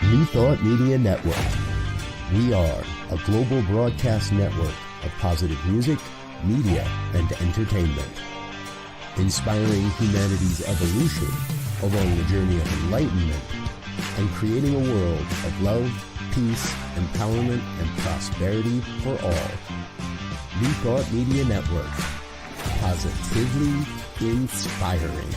New Thought Media Network. We are a global broadcast network of positive music, media, and entertainment. Inspiring humanity's evolution along the journey of enlightenment and creating a world of love, peace, empowerment, and prosperity for all. New Thought Media Network. Positively inspiring.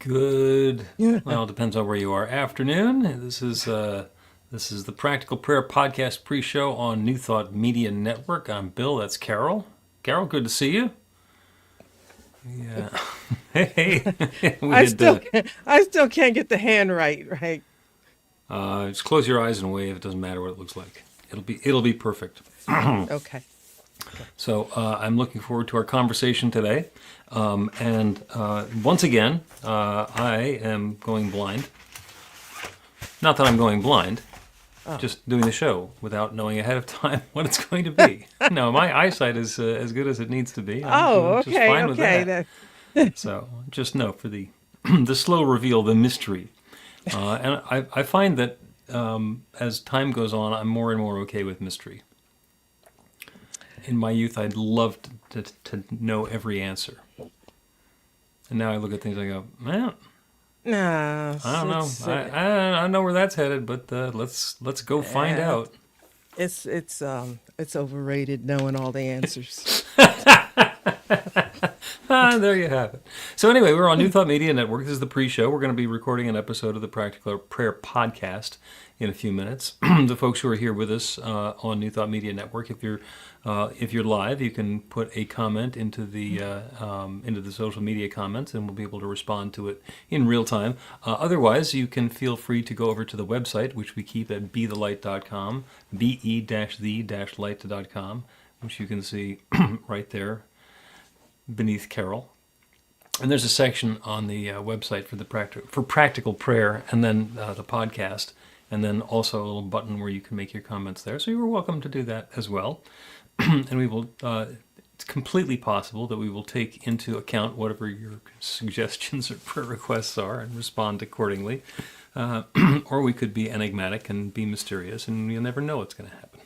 Good. Well, it depends on where you are. Afternoon. This is the Practical Prayer Podcast pre-show on New Thought Media Network. I'm Bill. That's Carol. Carol, good to see you. Yeah. Hey. I still can't get the hand right. Just close your eyes and wave. It doesn't matter what it looks like. It'll be perfect. Okay. So I'm looking forward to our conversation today. And once again, I am going blind. Not that I'm going blind, just doing the show without knowing ahead of time what it's going to be. No, my eyesight is as good as it needs to be. I'm just fine with that. So just know for the the slow reveal, the mystery. And I find that as time goes on, I'm more and more okay with mystery. In my youth, I'd loved to know every answer. And now I look at things and I go, man, I don't know. I know where that's headed, but let's go find out. It's overrated knowing all the answers. There you have it. So anyway, we're on New Thought Media Network. This is the pre-show. We're going to be recording an episode of the Practical Prayer Podcast in a few minutes. The folks who are here with us on New Thought Media Network, if you're live, you can put a comment into the social media comments, and we'll be able to respond to it in real time. Otherwise, you can feel free to go over to the website, which we keep at bethelight.com, be-the-light.com, which you can see right there beneath Carol. And there's a section on the website for practical prayer, and then the podcast, and then also a little button where you can make your comments there. So you're welcome to do that as well. And we will. It's completely possible that we will take into account whatever your suggestions or prayer requests are and respond accordingly. Or we could be enigmatic and be mysterious, and you'll never know what's going to happen.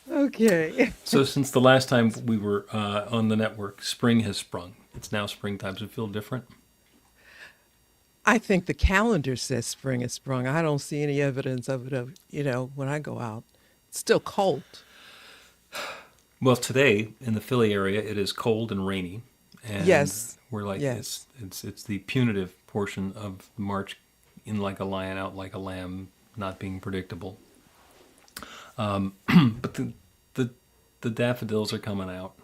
Okay. So since the last time we were on the network, spring has sprung. It's now springtime. Does it feel different? I think the calendar says spring has sprung. I don't see any evidence of it, when I go out. It's still cold. Well, today in the Philly area, it is cold and rainy. And yes. We're like, yes. It's the punitive portion of March, in like a lion, out like a lamb, not being predictable. But the daffodils are coming out.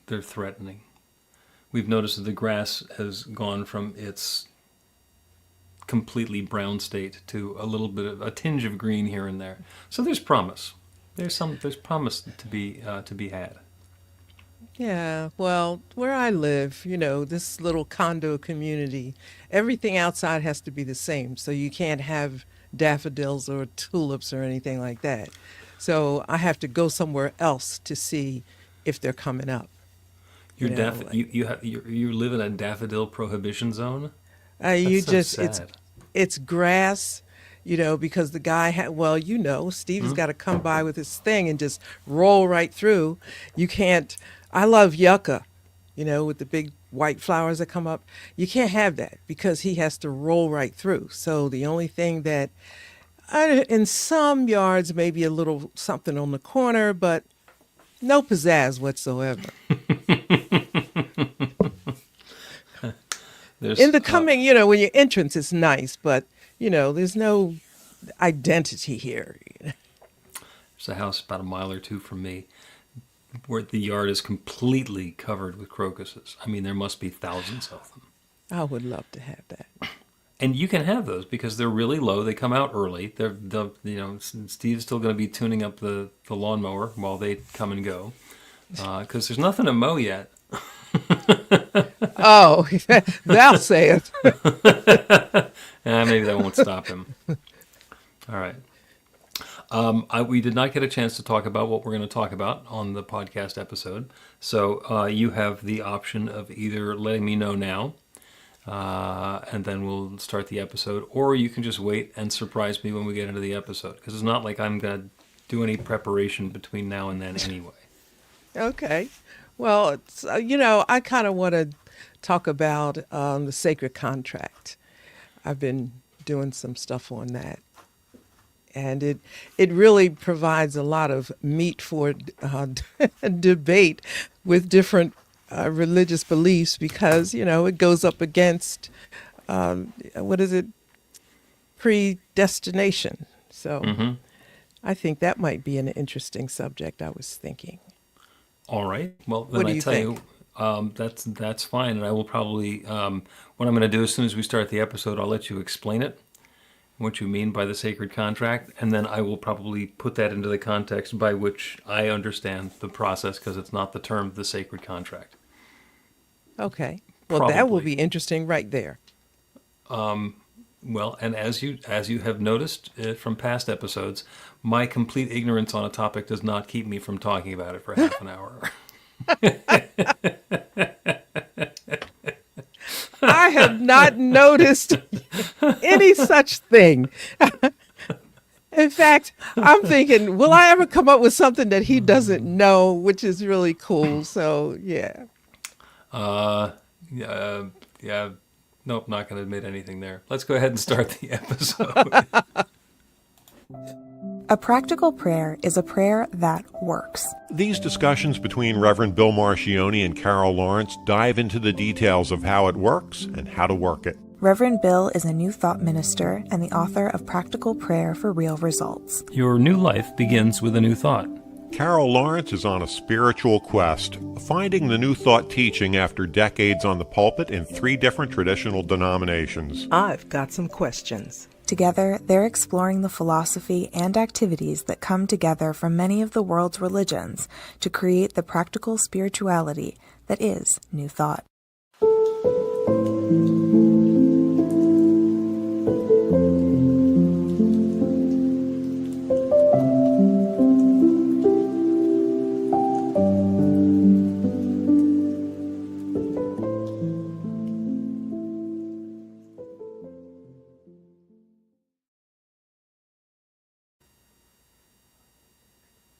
They're threatening. We've noticed that the grass has gone from its completely brown state to a little bit of a tinge of green here and there. So there's promise. There's promise to be had. Yeah, well, where I live, this little condo community, everything outside has to be the same. So you can't have daffodils or tulips or anything like that. So I have to go somewhere else to see if they're coming up. You live in a daffodil prohibition zone? Sad. It's grass, because the guy Steve's got to come by with his thing and just roll right through. You can't. I love yucca, with the big white flowers that come up. You can't have that because he has to roll right through. So the only thing that, in some yards, maybe a little something on the corner, but no pizzazz whatsoever. In the coming, when your entrance is nice, but, there's no identity here. There's a house about a mile or two from me where the yard is completely covered with crocuses. I mean, there must be thousands of them. I would love to have that. And you can have those because they're really low. They come out early. Steve's still going to be tuning up the lawnmower while they come and go because there's nothing to mow yet. Oh, they'll say it. Maybe that won't stop him. All right. We did not get a chance to talk about what we're going to talk about on the podcast episode. So you have the option of either letting me know now, and then we'll start the episode, or you can just wait and surprise me when we get into the episode, because it's not like I'm going to do any preparation between now and then anyway. Okay. Well, it's, I kind of want to talk about the sacred contract. I've been doing some stuff on that. And it really provides a lot of meat for debate with different religious beliefs because, it goes up against, predestination. So I think that might be an interesting subject, I was thinking. All right. Well, then What do I you tell think? you, that's fine. And I will probably, what I'm going to do as soon as we start the episode, I'll let you explain it, what you mean by the sacred contract, and then I will probably put that into the context by which I understand the process, because it's not the term the sacred contract. Okay. Well, that will Probably. be interesting right there. Well, and as you have noticed from past episodes, my complete ignorance on a topic does not keep me from talking about it for half an hour. I have not noticed any such thing. In fact, I'm thinking, will I ever come up with something that he doesn't know, which is really cool. So, yeah. Yeah. Nope, not going to admit anything there. Let's go ahead and start the episode. A practical prayer is a prayer that works. These discussions between Reverend Bill Marchiony and Carol Lawrence dive into the details of how it works and how to work it. Reverend Bill is a New Thought minister and the author of Practical Prayer for Real Results. Your new life begins with a new thought. Carol Lawrence is on a spiritual quest, finding the New Thought teaching after decades on the pulpit in 3 different traditional denominations. I've got some questions. Together, they're exploring the philosophy and activities that come together from many of the world's religions to create the practical spirituality that is New Thought.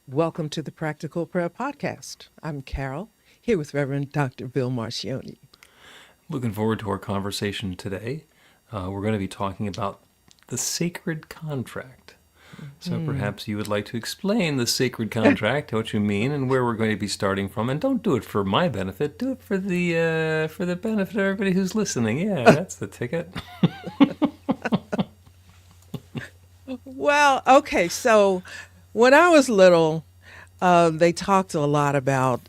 Welcome to the Practical Prayer Podcast. I'm Carol, here with Reverend Dr. Bill Marchiony. Looking forward to our conversation today. We're going to be talking about the sacred contract. So perhaps you would like to explain the sacred contract, what you mean, and where we're going to be starting from. And don't do it for my benefit. Do it for the benefit of everybody who's listening. Yeah, that's the ticket. Well, okay, so when I was little, they talked a lot about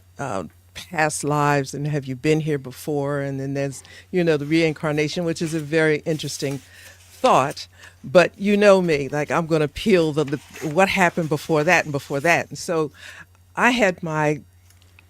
past lives and have you been here before? And then there's, the reincarnation, which is a very interesting thought. But you know me, like I'm going to peel what happened before that and before that. And so I had my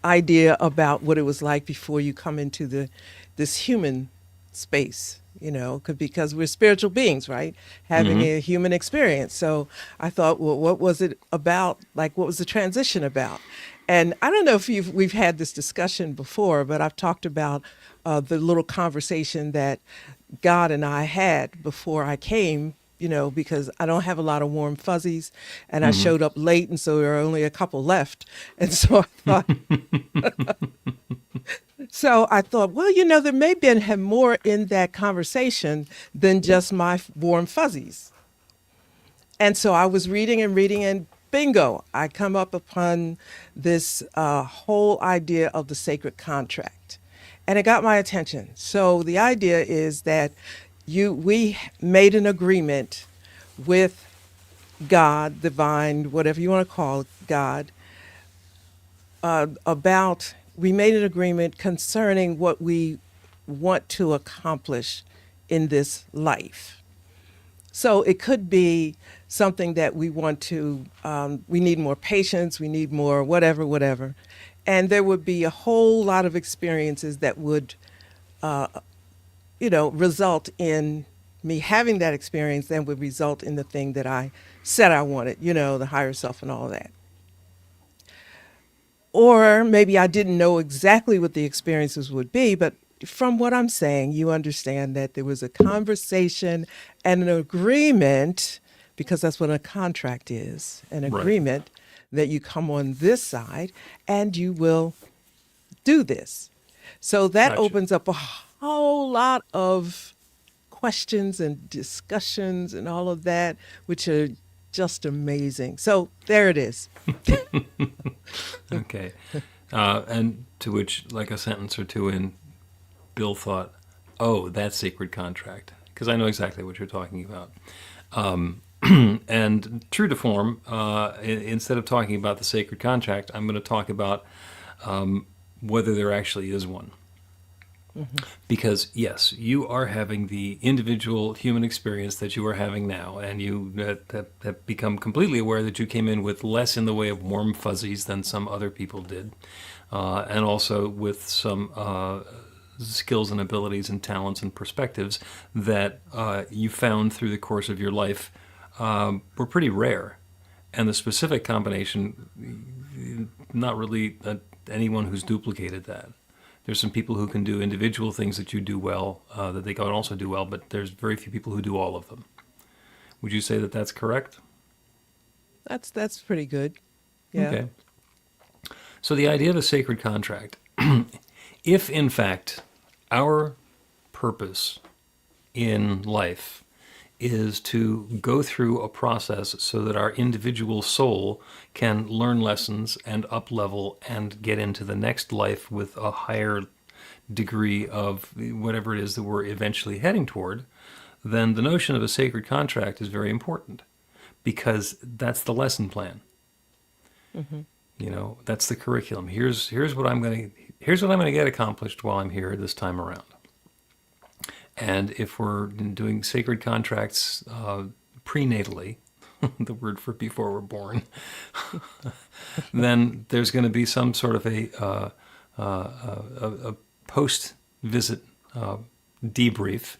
idea about what it was like before you come into this human space. Because we're spiritual beings, right? Having a human experience. So I thought, well, what was it about? Like, what was the transition about? And I don't know if we've had this discussion before, but I've talked about the little conversation that God and I had before I came, because I don't have a lot of warm fuzzies, and I showed up late, and so there are only a couple left. And so I thought, well, there may have more in that conversation than just my warm fuzzies. And so I was reading, and bingo, I come up upon this whole idea of the sacred contract. and it got my attention. So the idea is that we made an agreement with God, divine, whatever you want to call it, God, we made an agreement concerning what we want to accomplish in this life. So it could be something that we want to, we need more patience, we need more whatever. And there would be a whole lot of experiences that would, result in me having that experience, then would result in the thing that I said I wanted, the higher self and all of that. Or maybe I didn't know exactly what the experiences would be, but from what I'm saying, you understand that there was a conversation and an agreement, because that's what a contract is, an agreement that you come on this side and you will do this. So that opens up a whole lot of questions and discussions and all of that, which are just amazing. So there it is. Okay. And to which, like a sentence or two in, Bill thought, oh, that's sacred contract, because I know exactly what you're talking about. And true to form, instead of talking about the sacred contract, I'm going to talk about whether there actually is one. Mm-hmm. Because, yes, you are having the individual human experience that you are having now, and you have become completely aware that you came in with less in the way of warm fuzzies than some other people did, and also with some skills and abilities and talents and perspectives that you found through the course of your life were pretty rare. And the specific combination, not really anyone who's duplicated that. There's some people who can do individual things that you do well, that they can also do well, but there's very few people who do all of them. Would you say that that's correct? That's pretty good. Yeah. Okay. So the idea of a sacred contract, if in fact our purpose in life is to go through a process so that our individual soul can learn lessons and up-level and get into the next life with a higher degree of whatever it is that we're eventually heading toward, then the notion of a sacred contract is very important, because that's the lesson plan. Mm-hmm. That's the curriculum. Here's what I'm going to get accomplished while I'm here this time around. And if we're doing sacred contracts prenatally, the word for before we're born, then there's going to be some sort of a post-visit debrief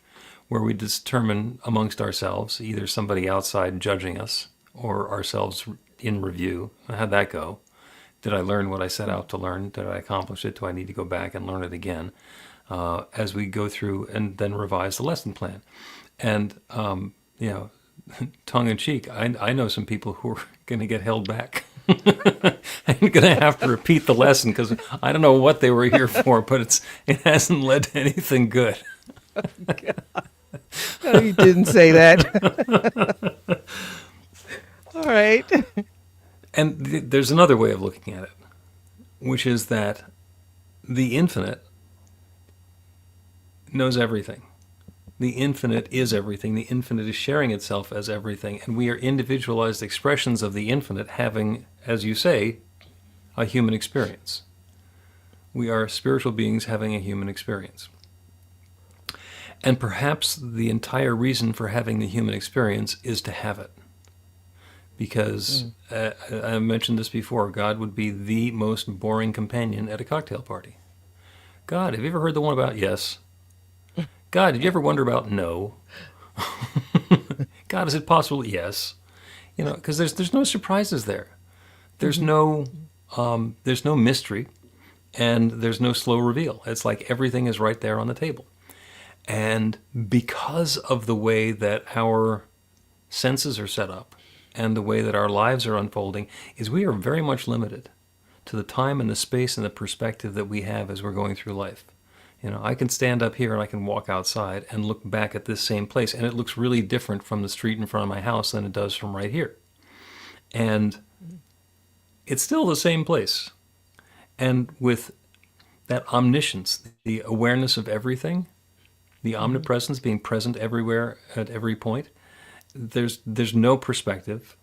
where we determine amongst ourselves, either somebody outside judging us or ourselves in review, how'd that go? Did I learn what I set out to learn? Did I accomplish it? Do I need to go back and learn it again? As we go through and then revise the lesson plan. And, tongue in cheek, I know some people who are going to get held back. I'm going to have to repeat the lesson because I don't know what they were here for, but it hasn't led to anything good. Oh, God. No, you didn't say that. All right. And there's another way of looking at it, which is that the infinite knows everything. The infinite is everything. The infinite is sharing itself as everything. And we are individualized expressions of the infinite having, as you say, a human experience. We are spiritual beings having a human experience. And perhaps the entire reason for having the human experience is to have it. Because, I mentioned this before, God would be the most boring companion at a cocktail party. God, have you ever heard the one about yes? God, did you ever wonder about no? God, is it possible? Yes. Because there's no surprises there. There's no mystery, and there's no slow reveal. It's like everything is right there on the table. And because of the way that our senses are set up and the way that our lives are unfolding, is we are very much limited to the time and the space and the perspective that we have as we're going through life. I can stand up here and I can walk outside and look back at this same place, and it looks really different from the street in front of my house than it does from right here. And it's still the same place. And with that omniscience, the awareness of everything, the omnipresence, being present everywhere at every point. There's no perspective.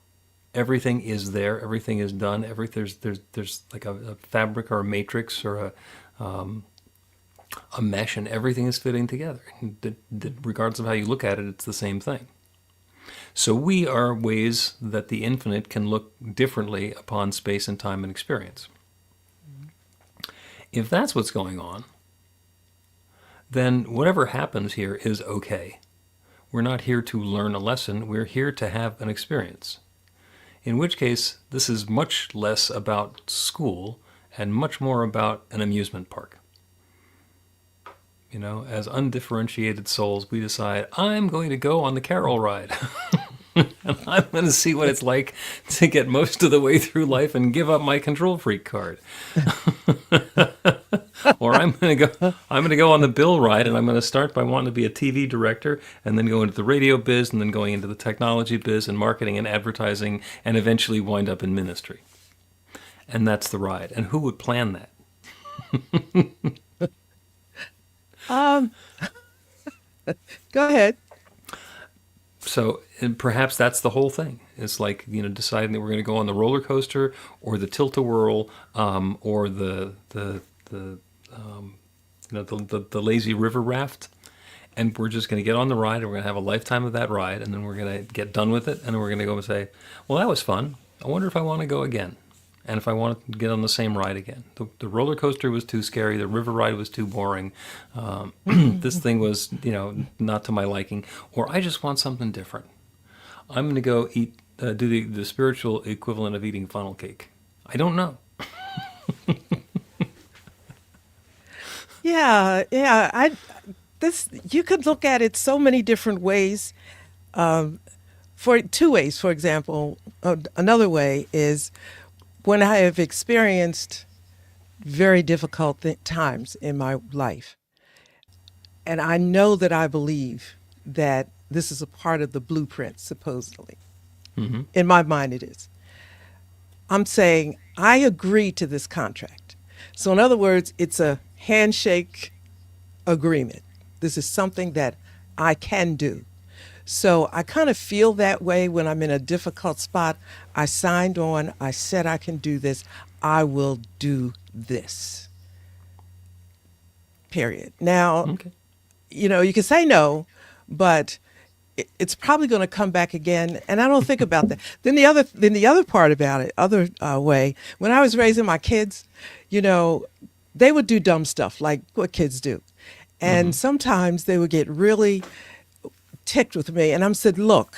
Everything is there. Everything is done. There's like a fabric or a matrix or a mesh, and everything is fitting together. Regardless of how you look at it, it's the same thing. So we are ways that the infinite can look differently upon space and time and experience. If that's what's going on, then whatever happens here is okay. We're not here to learn a lesson. We're here to have an experience. In which case, this is much less about school and much more about an amusement park. You know, as undifferentiated souls, we decide, I'm going to go on the Carol ride. And I'm going to see what it's like to get most of the way through life and give up my control freak card. Or I'm going to go on the Bill ride, and I'm going to start by wanting to be a TV director, and then go into the radio biz, and then going into the technology biz and marketing and advertising, and eventually wind up in ministry. And that's the ride. And who would plan that? Go ahead. So and perhaps that's the whole thing. It's like, you know, deciding that we're going to go on the roller coaster or the tilt-a-whirl or the lazy river raft, and we're just going to get on the ride, and we're going to have a lifetime of that ride, and then we're going to get done with it, and then we're going to go and say, well, that was fun. I wonder if I want to go again, and if I want to get on the same ride again. The roller coaster was too scary. The river ride was too boring. This thing was, you know, not to my liking. Or I just want something different. I'm going to go eat, do the spiritual equivalent of eating funnel cake. I don't know. Yeah. You could look at it so many different ways. For two ways, for example, another way is when I have experienced very difficult times in my life, and I know that I believe that this is a part of the blueprint, supposedly. Mm-hmm. In my mind, it is. I'm saying, I agree to this contract. So in other words, it's a handshake agreement. This is something that I can do. So I kind of feel that way when I'm in a difficult spot. I signed on. I said I can do this. I will do this. Period. Now, okay. You know, you can say no, but it's probably going to come back again. And I don't think about that. Then the other part about it, other way, when I was raising my kids, you know, they would do dumb stuff like what kids do. And sometimes they would get really ticked with me. And I said, look,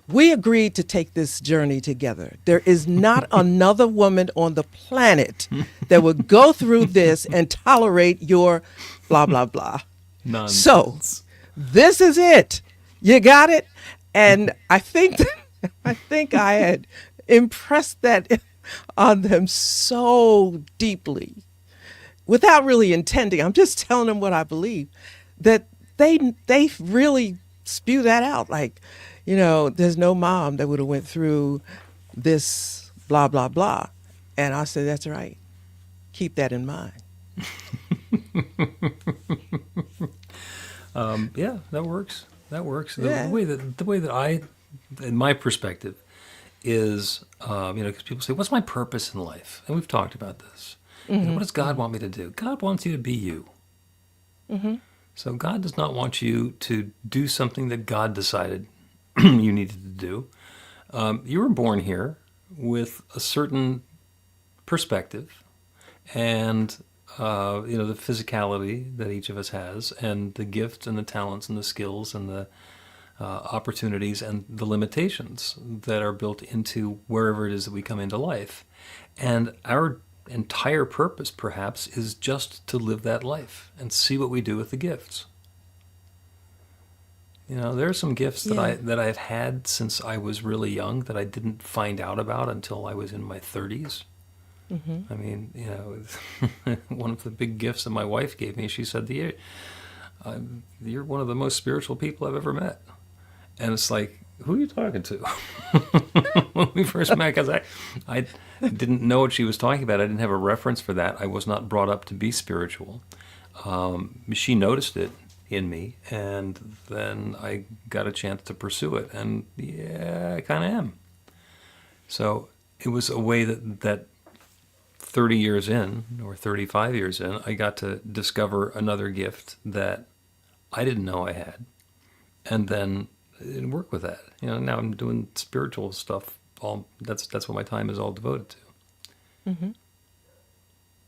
we agreed to take this journey together. There is not another woman on the planet that would go through this and tolerate your blah, blah, blah. Nonsense. So this is it. You got it? And I think I had impressed that on them so deeply without really intending. I'm just telling them what I believe, that they really spew that out. Like, you know, there's no mom that would have went through this blah, blah, blah. And I said, that's right. Keep that in mind. Yeah, that works. That works. Yeah. The way that I, in my perspective, is, you know, because people say, what's my purpose in life? And we've talked about this. Mm-hmm. You know, what does God want me to do? God wants you to be you. Mm-hmm. So God does not want you to do something that God decided you needed to do. You were born here with a certain perspective and, you know, the physicality that each of us has, and the gifts and the talents and the skills and the opportunities and the limitations that are built into wherever it is that we come into life. And our entire purpose, perhaps, is just to live that life and see what we do with the gifts. You know, there are some gifts that I've had since I was really young that I didn't find out about until I was in my 30s. Mm-hmm. I mean, you know, one of the big gifts that my wife gave me, she said, you're one of the most spiritual people I've ever met. And it's like, who are you talking to? when we first met, because I didn't know what she was talking about. I didn't have a reference for that. I was not brought up to be spiritual. She noticed it in me, and then I got a chance to pursue it, and yeah, I kind of am. So it was a way that 30 years in, or 35 years in, I got to discover another gift that I didn't know I had, and then work with that. Now I'm doing spiritual stuff. That's what my time is all devoted to. Mm-hmm.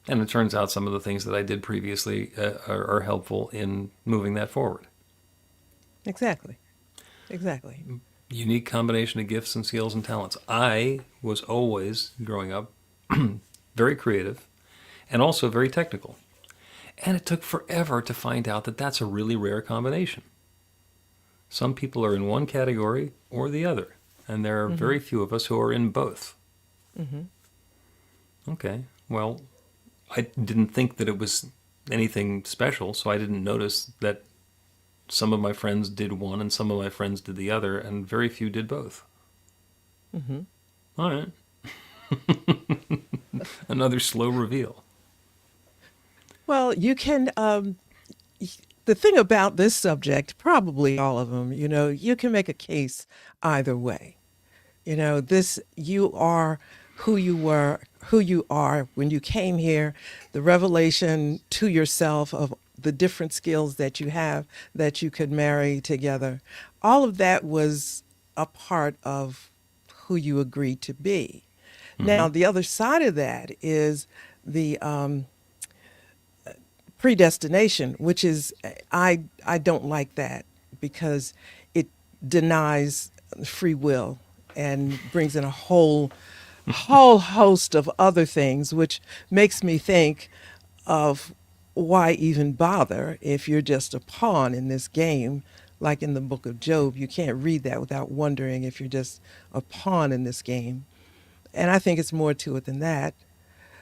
And it turns out some of the things that I did previously are helpful in moving that forward. Exactly. Unique combination of gifts and skills and talents. I was always, growing up, very creative and also very technical. And it took forever to find out that that's a really rare combination. Some people are in one category or the other, and there are very few of us who are in both. Mm-hmm. Okay, well, I didn't think that it was anything special, so I didn't notice that some of my friends did one and some of my friends did the other, and very few did both. Mm-hmm. All right. Another slow reveal. Well, you can, the thing about this subject, probably all of them, you can make a case either way. You are who you are when you came here, the revelation to yourself of the different skills that you have that you could marry together. All of that was a part of who you agreed to be. Mm-hmm. Now, the other side of that is the predestination, which is, I don't like that because it denies free will and brings in a whole host of other things, which makes me think of why even bother if you're just a pawn in this game. Like in the book of Job, you can't read that without wondering if you're just a pawn in this game. And I think it's more to it than that.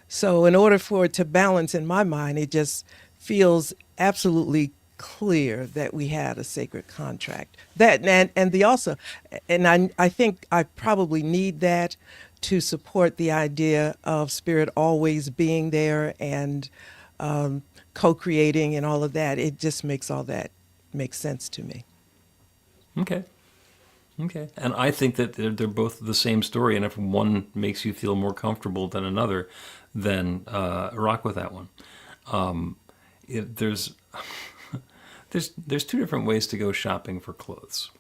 So in order for it to balance in my mind, it just feels absolutely clear that we had a sacred contract. That and the also, and I think I probably need that to support the idea of spirit always being there and co-creating and all of that. It just makes all that make sense to me. Okay. And I think that they're both the same story, and if one makes you feel more comfortable than another, then rock with that one. There's two different ways to go shopping for clothes.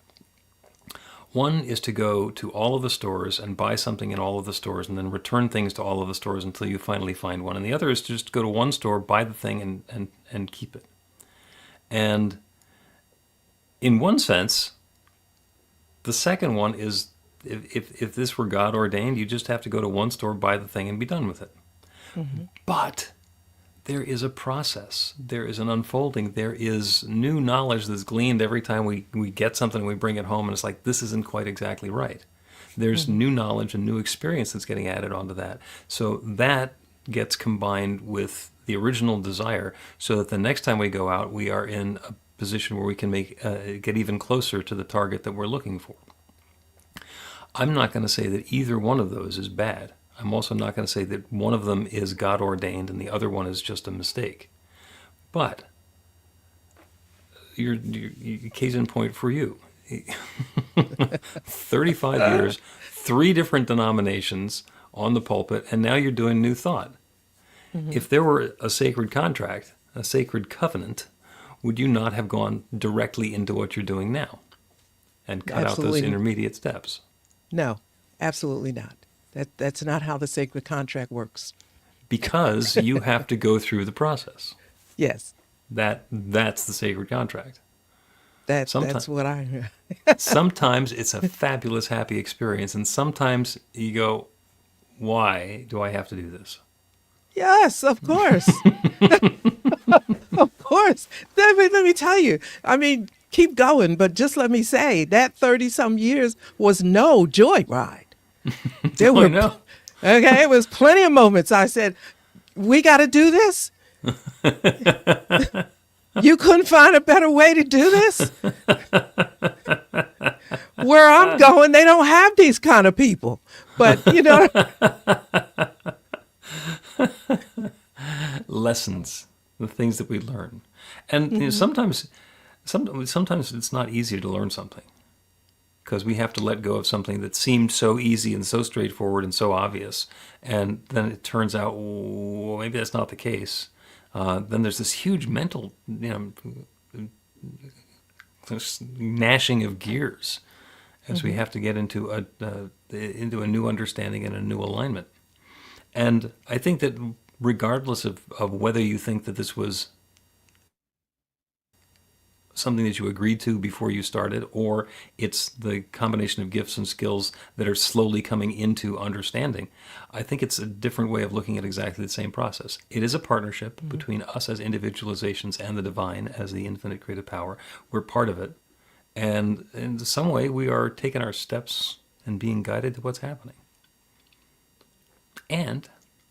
One is to go to all of the stores and buy something in all of the stores and then return things to all of the stores until you finally find one. And the other is to just go to one store, buy the thing, and keep it. And in one sense, the second one is, if this were God ordained, you just have to go to one store, buy the thing, and be done with it. Mm-hmm. But there is a process. There is an unfolding. There is new knowledge that's gleaned every time we get something and we bring it home, and it's like, this isn't quite exactly right. There's new knowledge and new experience that's getting added onto that. So that gets combined with the original desire so that the next time we go out, we are in a position where we can get even closer to the target that we're looking for. I'm not going to say that either one of those is bad. I'm also not going to say that one of them is God ordained and the other one is just a mistake. But your case in point for you. 35 years, 3 different denominations on the pulpit, and now you're doing New Thought. Mm-hmm. If there were a sacred contract, a sacred covenant, would you not have gone directly into what you're doing now and cut out those intermediate steps? No, absolutely not. That's not how the sacred contract works. Because you have to go through the process. Yes. That's the sacred contract. That's what I... Sometimes it's a fabulous, happy experience, and sometimes you go, why do I have to do this? Yes, of course. Of course. Let me tell you. I mean, keep going, but just let me say that 30-some years was no joyride. There were no. Okay, it was plenty of moments I said, we got to do this? You couldn't find a better way to do this? where I'm going, they don't have these kind of people. But, Lessons, the things that we learn. And sometimes it's not easy to learn something because we have to let go of something that seemed so easy and so straightforward and so obvious. And then it turns out, well, maybe that's not the case. Then there's this huge mental, this gnashing of gears as we have to get into a new understanding and a new alignment. And I think that regardless of whether you think that this was something that you agreed to before you started, or it's the combination of gifts and skills that are slowly coming into understanding, I think it's a different way of looking at exactly the same process. It is a partnership between us as individualizations and the divine as the infinite creative power. We're part of it. And in some way, we are taking our steps and being guided to what's happening. And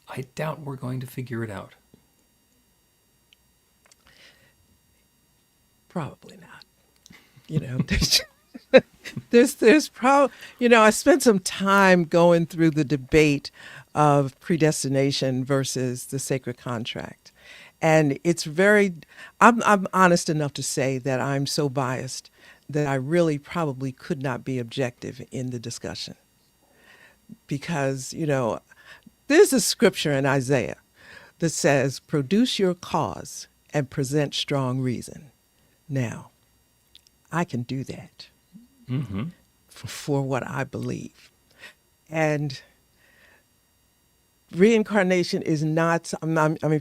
I doubt we're going to figure it out. probably not. There's probably, I spent some time going through the debate of predestination versus the sacred contract. And it's I'm honest enough to say that I'm so biased that I really probably could not be objective in the discussion. Because, there's a scripture in Isaiah that says, produce your cause and present strong reason. Now, I can do that for what I believe. And reincarnation is not,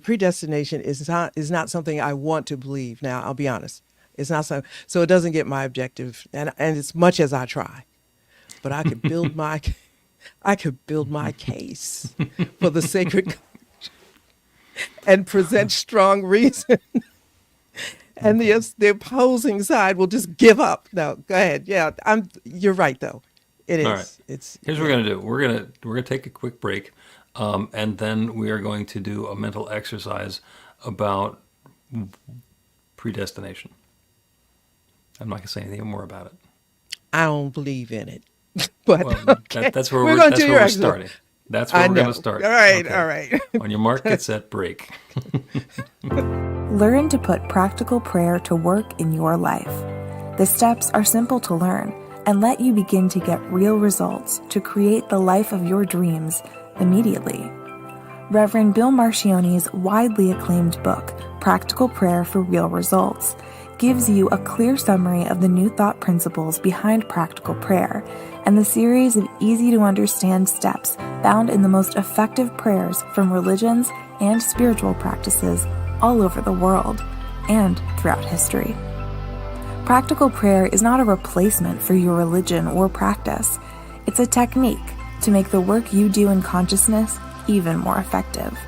predestination is not something I want to believe. Now, I'll be honest. It's not so it doesn't get my objective, and as much as I try. But I could build my case for the sacred and present strong reason. And the opposing side will just give up. No, go ahead. Yeah, you're right though. It is. All right. Here's what we're gonna do. We're gonna take a quick break, and then we are going to do a mental exercise about predestination. I'm not gonna say anything more about it. I don't believe in it, but okay. That's where we're starting. That's where we're going to start. All right, okay. All right. On your mark, get set, break. Learn to put practical prayer to work in your life. The steps are simple to learn and let you begin to get real results to create the life of your dreams immediately. Reverend Bill Marchiony's widely acclaimed book, Practical Prayer for Real Results, gives you a clear summary of the new thought principles behind practical prayer and the series of easy-to-understand steps found in the most effective prayers from religions and spiritual practices all over the world and throughout history. Practical prayer is not a replacement for your religion or practice. It's a technique to make the work you do in consciousness even more effective.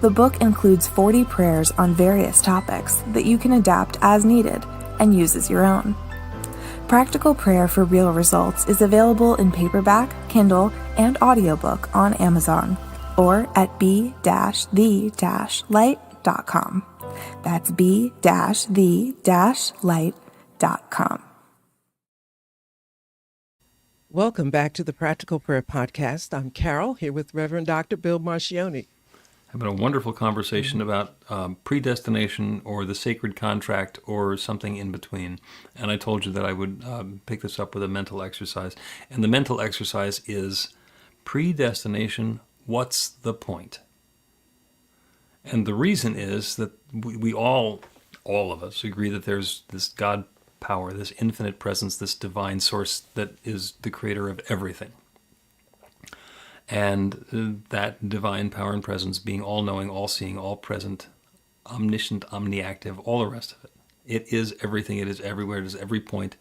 The book includes 40 prayers on various topics that you can adapt as needed and use as your own. Practical Prayer for Real Results is available in paperback, Kindle, and audiobook on Amazon or at b-the-light.com. That's b-the-light.com. Welcome back to the Practical Prayer Podcast. I'm Carol, here with Reverend Dr. Bill Marchiony. Having a wonderful conversation about predestination or the sacred contract or something in between. And I told you that I would pick this up with a mental exercise. And the mental exercise is predestination, what's the point? And the reason is that we all of us agree that there's this God power, this infinite presence, this divine source that is the creator of everything. And that divine power and presence being all-knowing, all-seeing, all-present, omniscient, omniactive, all the rest of it. It is everything. It is everywhere. It is every point.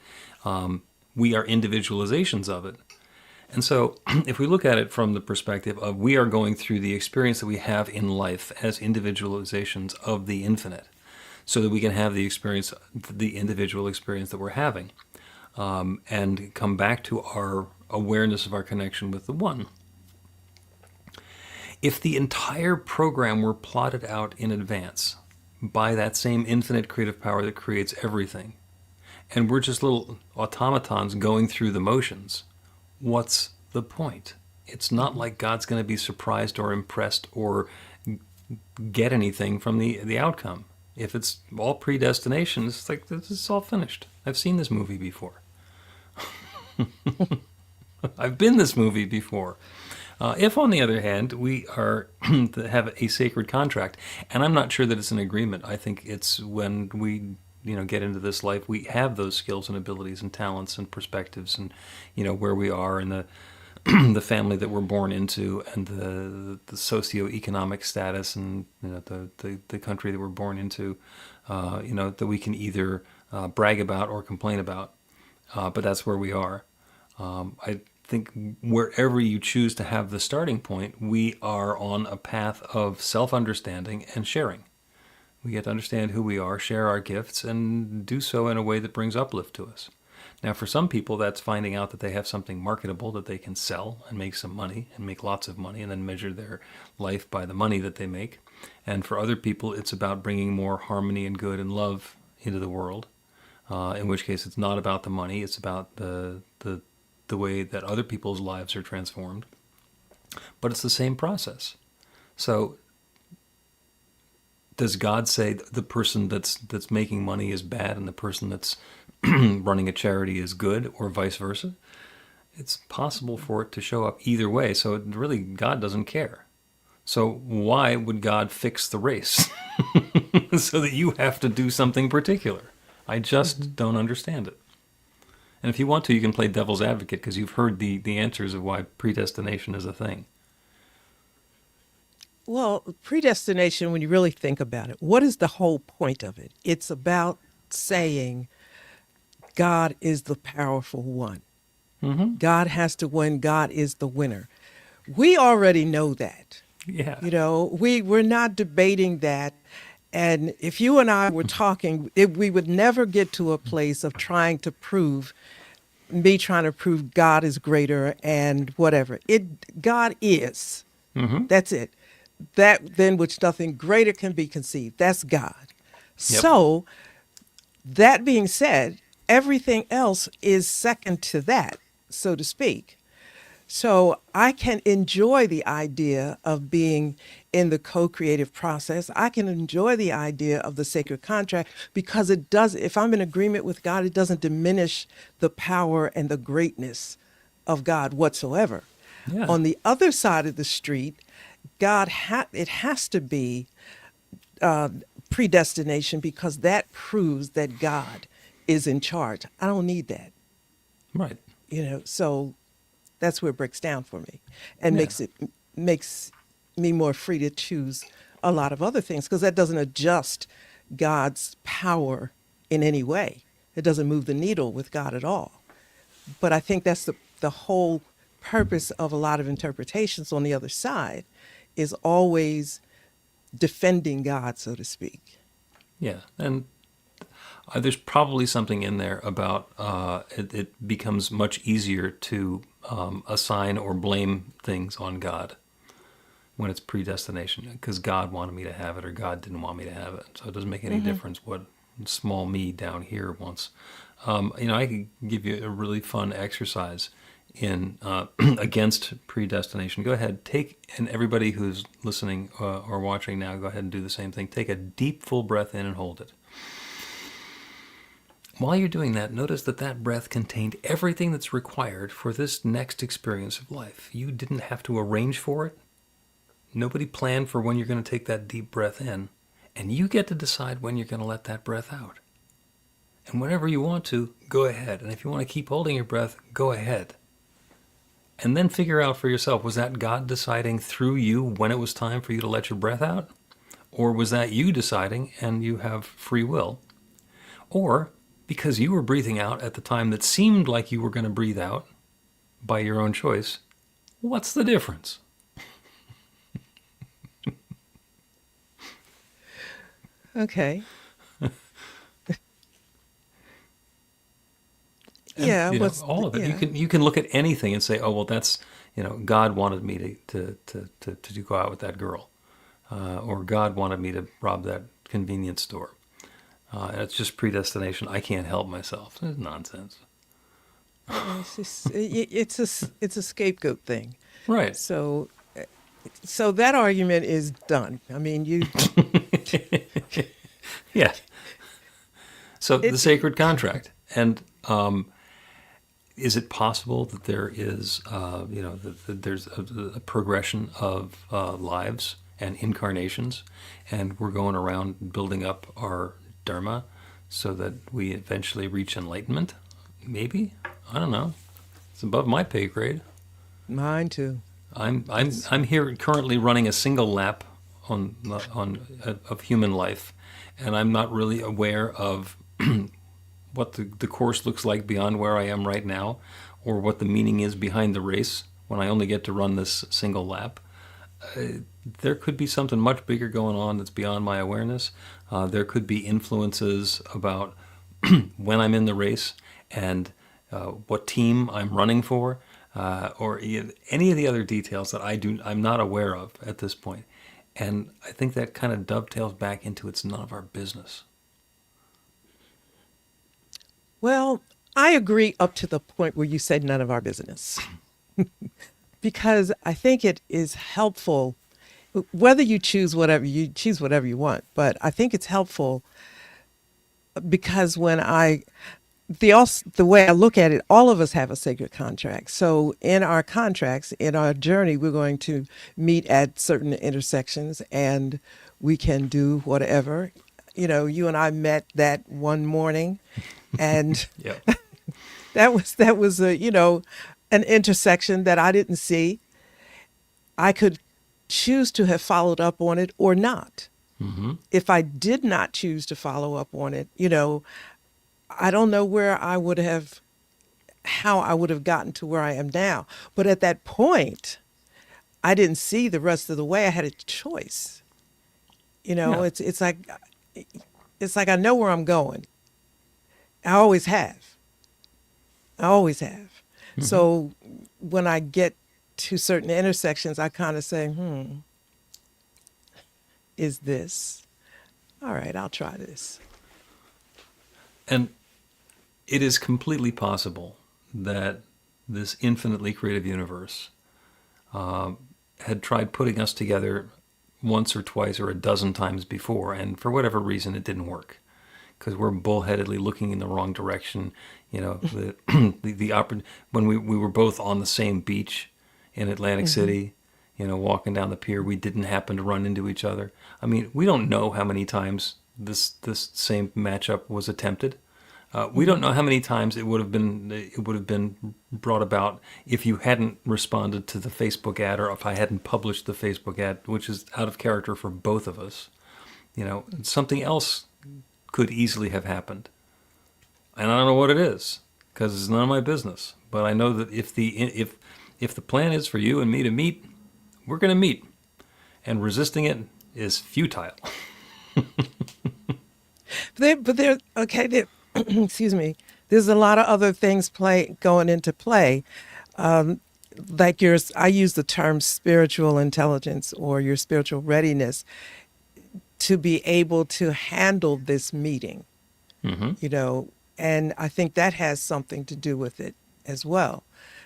We are individualizations of it. And so if we look at it from the perspective of we are going through the experience that we have in life as individualizations of the infinite so that we can have the experience, the individual experience that we're having, and come back to our awareness of our connection with the One. If the entire program were plotted out in advance by that same infinite creative power that creates everything, and we're just little automatons going through the motions, what's the point? It's not like God's going to be surprised or impressed or get anything from the outcome. If it's all predestination, it's like, this is all finished. I've seen this movie before. I've been this movie before. If, on the other hand, we are to have a sacred contract, and I'm not sure that it's an agreement. I think it's when we get into this life, we have those skills and abilities and talents and perspectives and, where we are and the the family that we're born into and the socioeconomic status and the country that we're born into, that we can either brag about or complain about. But that's where we are. I think wherever you choose to have the starting point, we are on a path of self-understanding and sharing. We get to understand who we are, share our gifts, and do so in a way that brings uplift to us. Now, for some people, that's finding out that they have something marketable that they can sell and make some money and make lots of money and then measure their life by the money that they make. And for other people, it's about bringing more harmony and good and love into the world, in which case it's not about the money, it's about the way that other people's lives are transformed. But it's the same process. So does God say the person that's making money is bad and the person that's running a charity is good, or vice versa? It's possible for it to show up either way. So really, God doesn't care. So why would God fix the race so that you have to do something particular? I just don't understand it. And if you want to, you can play devil's advocate because you've heard the answers of why predestination is a thing. Well, predestination, when you really think about it, what is the whole point of it? It's about saying God is the powerful one. Mm-hmm. God has to win. God is the winner. We already know that. Yeah. We're not debating that. And if you and I were talking, we would never get to a place of trying to prove God is greater and whatever. God is. Mm-hmm. That's it. That than which nothing greater can be conceived. That's God. Yep. So, that being said, everything else is second to that, so to speak. So I can enjoy the idea of being in the co-creative process. I can enjoy the idea of the sacred contract because it does, if I'm in agreement with God, it doesn't diminish the power and the greatness of God whatsoever. Yeah. On the other side of the street, it has to be predestination because that proves that God is in charge. I don't need that. Right. So that's where it breaks down for me and makes me more free to choose a lot of other things because that doesn't adjust God's power in any way. It doesn't move the needle with God at all. But I think that's the whole purpose of a lot of interpretations on the other side is always defending God, so to speak. Yeah, and there's probably something in there about it becomes much easier to assign or blame things on God when it's predestination, because God wanted me to have it or God didn't want me to have it. So it doesn't make any difference what small me down here wants. I could give you a really fun exercise in against predestination. Go ahead, and everybody who's listening or watching now, go ahead and do the same thing. Take a deep, full breath in and hold it. While you're doing that, notice that breath contained everything that's required for this next experience of life. You didn't have to arrange for it. Nobody planned for when you're going to take that deep breath in, and you get to decide when you're going to let that breath out. And whenever you want to, go ahead. And if you want to keep holding your breath, go ahead. And then figure out for yourself, was that God deciding through you when it was time for you to let your breath out? Or was that you deciding and you have free will? Or because you were breathing out at the time that seemed like you were going to breathe out by your own choice, what's the difference? Okay. All of it. Yeah. You can look at anything and say, oh well, that's God wanted me to go out with that girl, or God wanted me to rob that convenience store. It's just predestination. I can't help myself. It's nonsense. It's a scapegoat thing. Right. So that argument is done. I mean, Yeah. So the sacred contract. And is it possible that there is, that there's a progression of lives and incarnations, and we're going around building up our dharma so that we eventually reach enlightenment? Maybe. I don't know. It's above my pay grade. mine too. I'm here currently running a single lap of human life, and I'm not really aware of what the course looks like beyond where I am right now, or what the meaning is behind the race when I only get to run this single lap. There could be something much bigger going on that's beyond my awareness. There could be influences about when I'm in the race and what team I'm running for, or any of the other details that I'm not aware of at this point. And I think that kind of dovetails back into it's none of our business. Well, I agree up to the point where you said none of our business. Because I think it is helpful, whether you choose whatever you want, but I think it's helpful because the way I look at it, all of us have a sacred contract. So in our contracts, in our journey, we're going to meet at certain intersections and we can do whatever. You know, you and I met that one morning and Yep. that was an intersection that I didn't see. I could choose to have followed up on it or not. Mm-hmm. If I did not choose to follow up on it, I don't know how I would have gotten to where I am now. But at that point, I didn't see the rest of the way. I had a choice. Yeah. It's like I know where I'm going. I always have. Mm-hmm. So when I get to certain intersections, I kind of say, is this? All right, I'll try this. And it is completely possible that this infinitely creative universe had tried putting us together once or twice or a dozen times before, and for whatever reason it didn't work because we're bullheadedly looking in the wrong direction. When we were both on the same beach in Atlantic Mm-hmm. City, walking down the pier, we didn't happen to run into each other. I mean, we don't know how many times this same matchup was attempted. We don't know how many times it would have been brought about if you hadn't responded to the Facebook ad, or if I hadn't published the Facebook ad, which is out of character for both of us. Something else could easily have happened, and I don't know what it is because it's none of my business. But I know that if the plan is for you and me to meet, we're going to meet, and resisting it is futile. Excuse me. There's a lot of other things going into play. Like I use the term spiritual intelligence or your spiritual readiness to be able to handle this meeting. Mm-hmm. And I think that has something to do with it as well,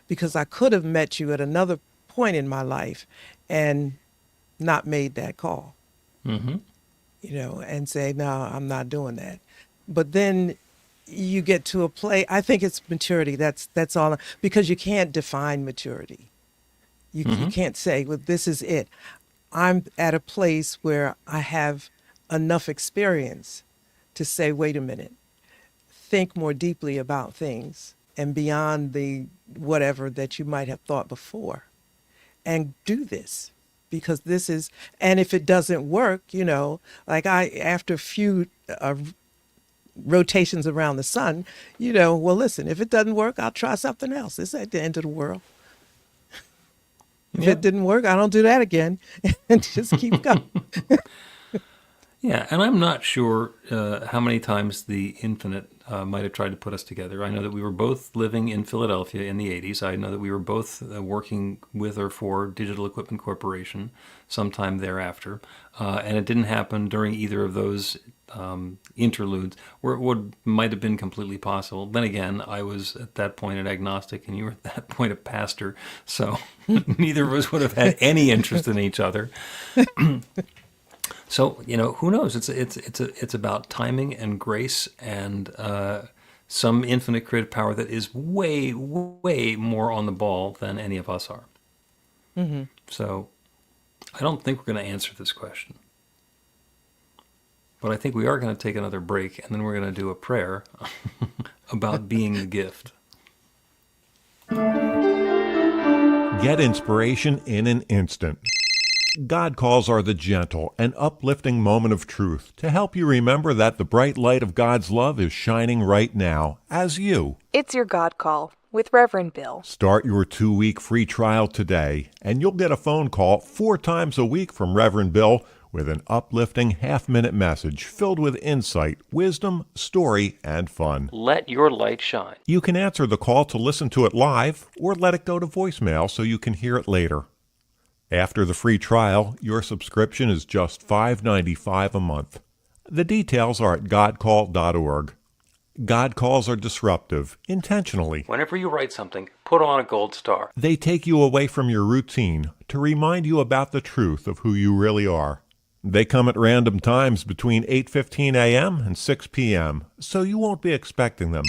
because I could have met you at another point in my life and not made that call. Mm-hmm. And say, no, I'm not doing that. But then you get to a place, I think it's maturity. That's all, because you can't define maturity. You can't say, well, this is it. I'm at a place where I have enough experience to say, wait a minute, think more deeply about things and beyond the whatever that you might have thought before, and do this. Because this is, and if it doesn't work, after a few rotations around the sun, well, listen, if it doesn't work, I'll try something else. It's at the end of the world. If it didn't work, I don't do that again, and just keep going. Yeah, and I'm not sure how many times the infinite might have tried to put us together. I know that we were both living in Philadelphia in the 80s. I know that we were both working with or for Digital Equipment Corporation sometime thereafter. And it didn't happen during either of those interludes where it might have been completely possible. Then again, I was at that point an agnostic and you were at that point a pastor. So neither of us would have had any interest in each other. So, who knows? It's about timing and grace and some infinite creative power that is way, way more on the ball than any of us are. Mm-hmm. So, I don't think we're going to answer this question. But I think we are going to take another break, and then we're going to do a prayer about being the gift. Get inspiration in an instant. God calls are the gentle and uplifting moment of truth to help you remember that the bright light of God's love is shining right now as you. It's your God Call with Reverend Bill. Start your 2-week free trial today, and you'll get a phone call 4 times a week from Reverend Bill with an uplifting half-minute message filled with insight, wisdom, story, and fun. Let your light shine. You can answer the call to listen to it live or let it go to voicemail so you can hear it later. After the free trial, your subscription is just $5.95 a month. The details are at godcall.org. God calls are disruptive, intentionally. Whenever you write something, put on a gold star. They take you away from your routine to remind you about the truth of who you really are. They come at random times between 8:15 a.m. and 6 p.m., so you won't be expecting them.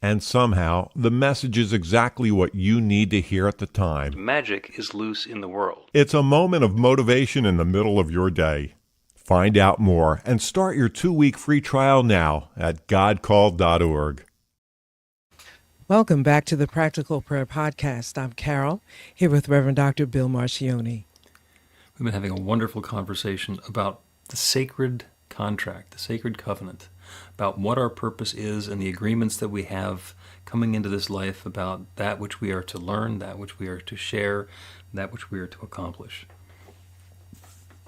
And somehow, the message is exactly what you need to hear at the time. Magic is loose in the world. It's a moment of motivation in the middle of your day. Find out more and start your 2-week free trial now at godcall.org. Welcome back to the Practical Prayer Podcast. I'm Carol, here with Reverend Dr. Bill Marchiony. We've been having a wonderful conversation about the sacred contract, the sacred covenant, about what our purpose is and the agreements that we have coming into this life about that which we are to learn, that which we are to share, that which we are to accomplish.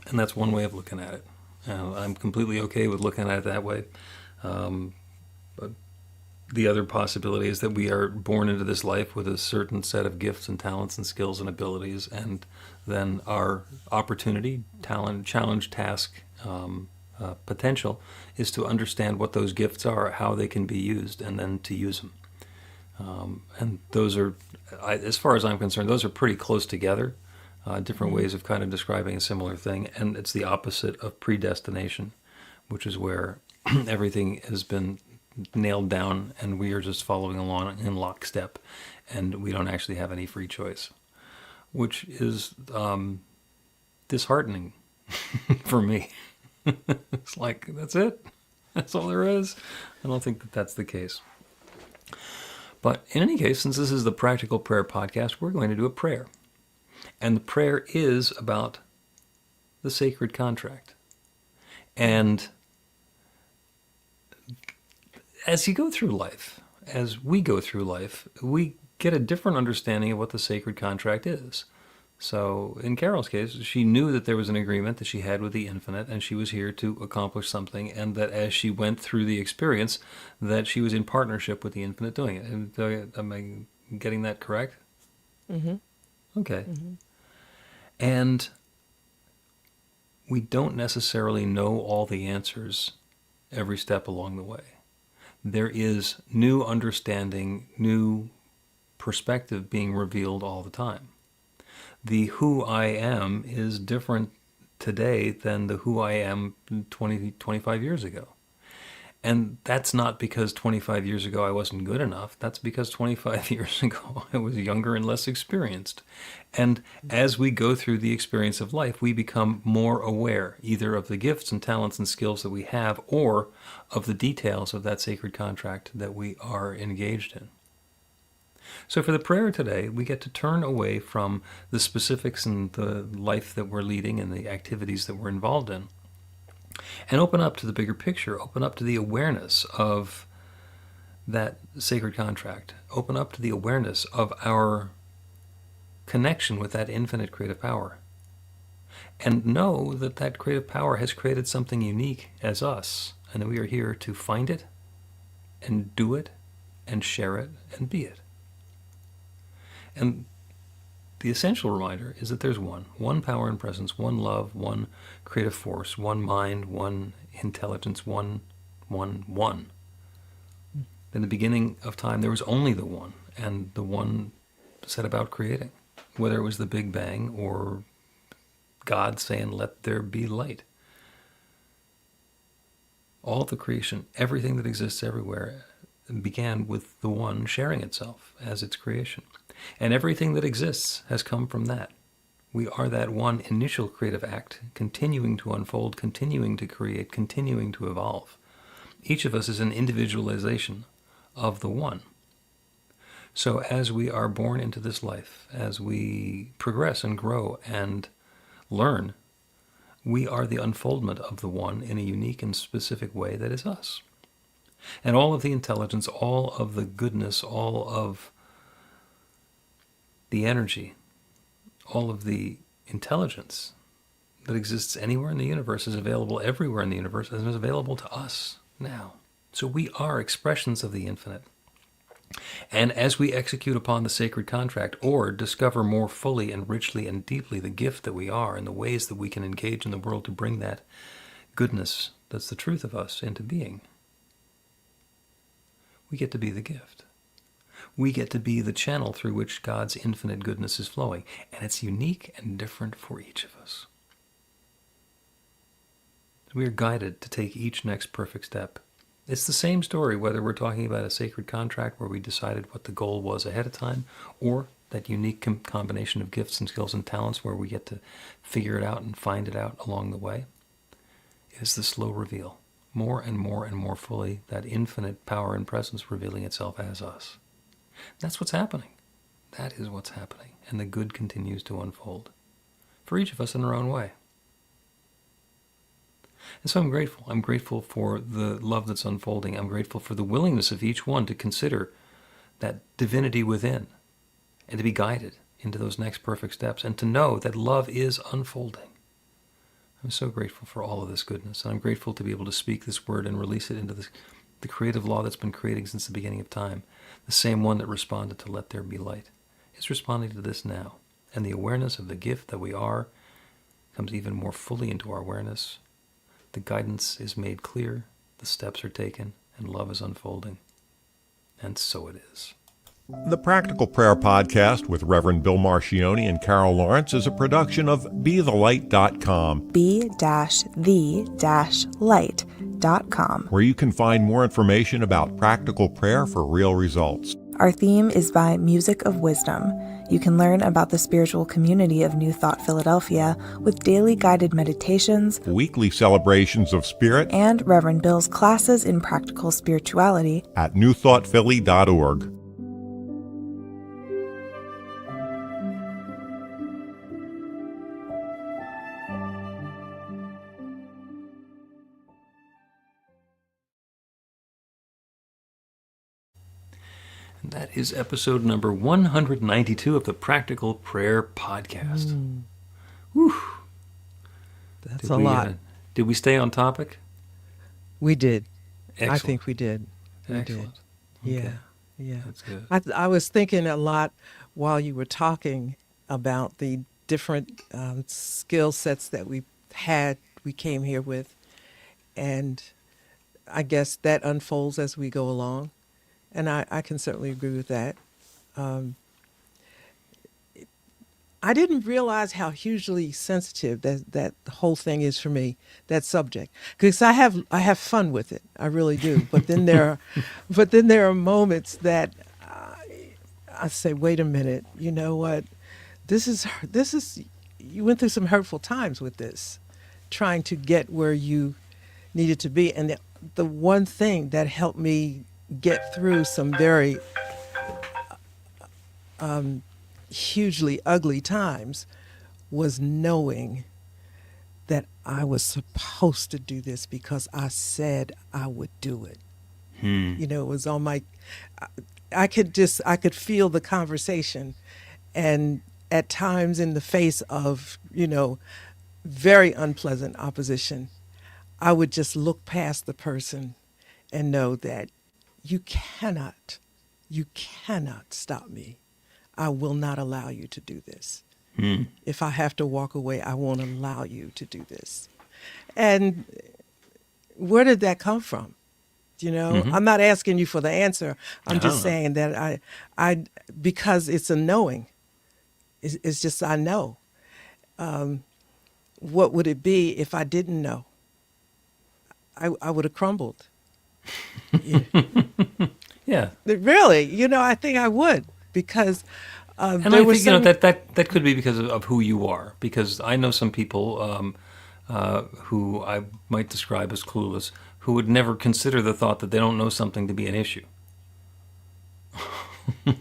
And that's one way of looking at it. I'm completely okay with looking at it that way. But the other possibility is that we are born into this life with a certain set of gifts and talents and skills and abilities, and then our opportunity, talent, challenge, task, potential is to understand what those gifts are, how they can be used, and then to use them. And those are, as far as I'm concerned, those are pretty close together. Different ways of kind of describing a similar thing, and it's the opposite of predestination, which is where everything has been nailed down and we are just following along in lockstep, and we don't actually have any free choice, which is disheartening for me. It's like, that's it? That's all there is? I don't think that that's the case. But in any case, since this is the Practical Prayer Podcast, we're going to do a prayer. And the prayer is about the sacred contract. And as you go through life, as we go through life, we get a different understanding of what the sacred contract is. So in Carol's case, she knew that there was an agreement that she had with the infinite, and she was here to accomplish something, and that as she went through the experience, that she was in partnership with the infinite doing it. Am I getting that correct? Mm-hmm. Okay. Mm-hmm. And we don't necessarily know all the answers every step along the way. There is new understanding, new perspective being revealed all the time. The who I am is different today than the who I am 25 years ago. And that's not because 25 years ago I wasn't good enough. That's because 25 years ago I was younger and less experienced. And as we go through the experience of life, we become more aware either of the gifts and talents and skills that we have or of the details of that sacred contract that we are engaged in. So for the prayer today, we get to turn away from the specifics and the life that we're leading and the activities that we're involved in, and open up to the bigger picture, open up to the awareness of that sacred contract, open up to the awareness of our connection with that infinite creative power, and know that that creative power has created something unique as us, and that we are here to find it, and do it and share it and be it. And the essential reminder is that there's one power and presence, one love, one creative force, one mind, one intelligence, one. In the beginning of time, there was only the one, and the one set about creating, whether it was the Big Bang or God saying, "Let there be light." All of the creation, everything that exists everywhere, began with the one sharing itself as its creation. And everything that exists has come from that. We are that one initial creative act, continuing to unfold, continuing to create, continuing to evolve. Each of us is an individualization of the one. So as we are born into this life, as we progress and grow and learn, we are the unfoldment of the one in a unique and specific way that is us. And all of the intelligence, all of the goodness, all of the energy, all of the intelligence that exists anywhere in the universe is available everywhere in the universe and is available to us now. So we are expressions of the infinite. And as we execute upon the sacred contract or discover more fully and richly and deeply the gift that we are and the ways that we can engage in the world to bring that goodness that's the truth of us into being, we get to be the gift. We get to be the channel through which God's infinite goodness is flowing. And it's unique and different for each of us. We are guided to take each next perfect step. It's the same story whether we're talking about a sacred contract where we decided what the goal was ahead of time, or that unique combination of gifts and skills and talents where we get to figure it out and find it out along the way. It is the slow reveal, more and more and more fully, that infinite power and presence revealing itself as us. That's what's happening. That is what's happening. And the good continues to unfold for each of us in our own way. And so I'm grateful. I'm grateful for the love that's unfolding. I'm grateful for the willingness of each one to consider that divinity within and to be guided into those next perfect steps and to know that love is unfolding. I'm so grateful for all of this goodness. And I'm grateful to be able to speak this word and release it into the creative law that's been creating since the beginning of time. The same one that responded to "Let there be light" is responding to this now. And the awareness of the gift that we are comes even more fully into our awareness. The guidance is made clear, the steps are taken, and love is unfolding. And so it is. The Practical Prayer Podcast with Reverend Bill Marchiony and Carol Lawrence is a production of BeTheLight.com. be-the-light.com. Where you can find more information about practical prayer for real results. Our theme is by Music of Wisdom. You can learn about the spiritual community of New Thought Philadelphia with daily guided meditations, Weekly celebrations of spirit, and Reverend Bill's classes in practical spirituality at newthoughtphilly.org. And that is episode number 192 of the Practical Prayer Podcast. Whew. That's a lot. Did we stay on topic? We did. Excellent. I think we did. Excellent. Did. Okay. Yeah. That's good. I was thinking a lot while you were talking about the different skill sets that we came here with. And I guess that unfolds as we go along. And I can certainly agree with that. I didn't realize how hugely sensitive that whole thing is for me, that subject, because I have fun with it. I really do. But then there are moments that I say, wait a minute, you know what? This is you went through some hurtful times with this, trying to get where you needed to be. And the one thing that helped me get through some very hugely ugly times was knowing that I was supposed to do this because I said I would do it. You know, it was on my, I could feel the conversation, and at times in the face of, you know, very unpleasant opposition, I would just look past the person and know that you cannot stop me. I will not allow you to do this. If I have to walk away, I won't allow you to do this. And where did that come from? You know, I'm not asking you for the answer. I'm just saying that I because it's a knowing. It's just I know. What would it be if I didn't know? I would have crumbled. Yeah. Really, you know, I think I would, because And there I was think, some, that could be because of who you are. Because I know some people who I might describe as clueless, who would never consider the thought that they don't know something to be an issue.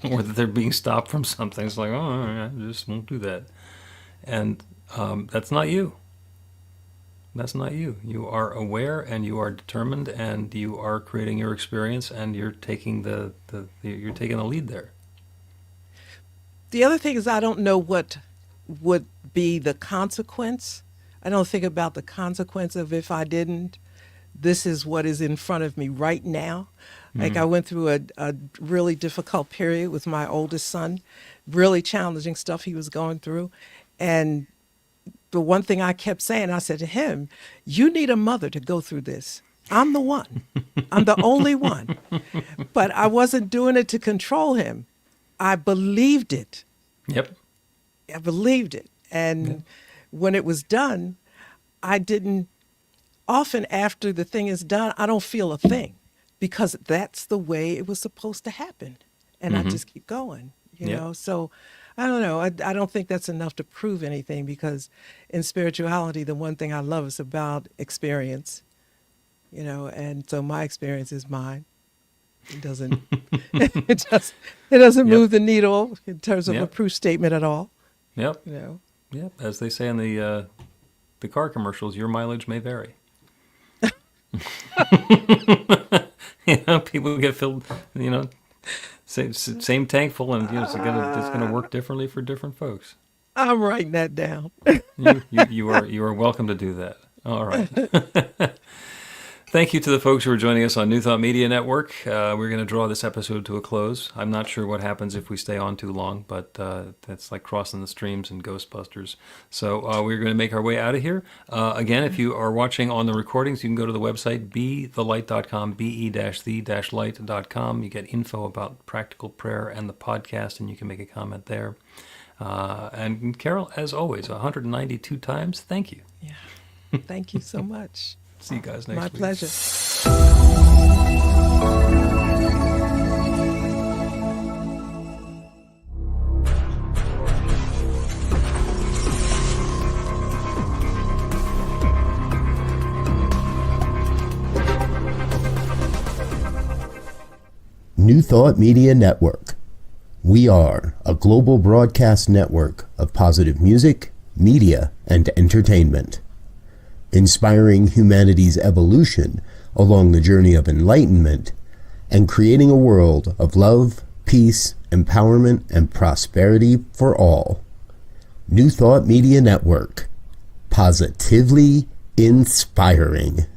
Or that they're being stopped from something. It's like, oh, I just won't do that. And that's not you. That's not you. You are aware, and you are determined, and you are creating your experience, and you're taking you're taking the lead there. the other thing is I don't know what would be the consequence. I don't think about the consequence of if I didn't. This is what is in front of me right now. Like I went through a really difficult period with my oldest son, really challenging stuff he was going through. And the one thing I kept saying, I said to him, you need a mother to go through this. I'm the one. I'm the only one. But I wasn't doing it to control him. I believed it. Yep. I believed it. And when it was done, I didn't, often after the thing is done, I don't feel a thing, because that's the way it was supposed to happen. And I just keep going, you know? So I don't know. I don't think that's enough to prove anything, because in spirituality, the one thing I love is about experience, you know? And so my experience is mine. It doesn't, it doesn't move the needle in terms of a proof statement at all. Yep. You know? Yep. As they say in the car commercials, your mileage may vary. You know, people get filled, you know, same tank full, and you know, it's gonna work differently for different folks. I'm writing that down. You are welcome to do that. All right. Thank you to the folks who are joining us on New Thought Media Network. We're going to draw this episode to a close. I'm not sure what happens if we stay on too long, but that's like crossing the streams and Ghostbusters. So we're going to make our way out of here. Again, if you are watching on the recordings, you can go to the website, bethelight.com, be-the-light.com. You get info about practical prayer and the podcast, and you can make a comment there. And Carol, as always, 192 times, thank you. Yeah. Thank you so much. See you guys next week. My pleasure. New Thought Media Network. We are a global broadcast network of positive music, media, and entertainment, inspiring humanity's evolution along the journey of enlightenment, and creating a world of love, peace, empowerment, and prosperity for all. New Thought Media Network. Positively inspiring.